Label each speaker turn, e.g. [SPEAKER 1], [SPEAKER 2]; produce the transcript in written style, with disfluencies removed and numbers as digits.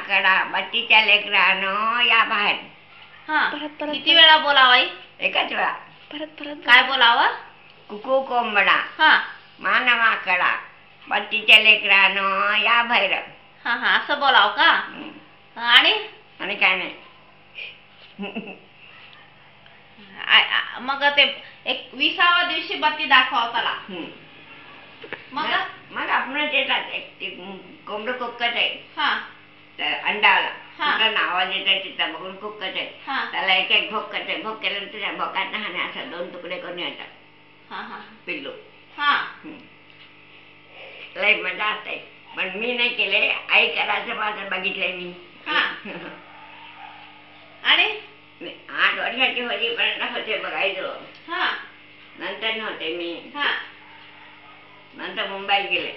[SPEAKER 1] माकडा बत्तीच्या लेकरानं या बाहेर.
[SPEAKER 2] किती वेळा बोलावं आई?
[SPEAKER 1] एकच वेळा.
[SPEAKER 2] काय बोलावं?
[SPEAKER 1] कुकू कोंबडा मान माकडा बत्तीच्या लेकरानं या बाहेर.
[SPEAKER 2] असं बोलाव का? आणि
[SPEAKER 1] काय नाही.
[SPEAKER 2] मग ते 21व्या दिवशी बत्ती दाखवाव त्याला.
[SPEAKER 1] मग आपण कोंबड कुक्कच आहे. अंडाला आवाज येत आहे तिचा बघून कुक्कच आहे. त्याला एक एक भोक करते. भोक केल्यानंतर त्या भोकात हाणे असं 2 तुकडे करून येतात पिल्लू. लय मजा असते. पण मी नाही केले. आई करायचं माझं बघितलंय मी.
[SPEAKER 2] आणि
[SPEAKER 1] 8 वर्षाची होईपर्यंत होते बघायचं. नंतर नव्हते मी. नंतर मुंबईत गेले.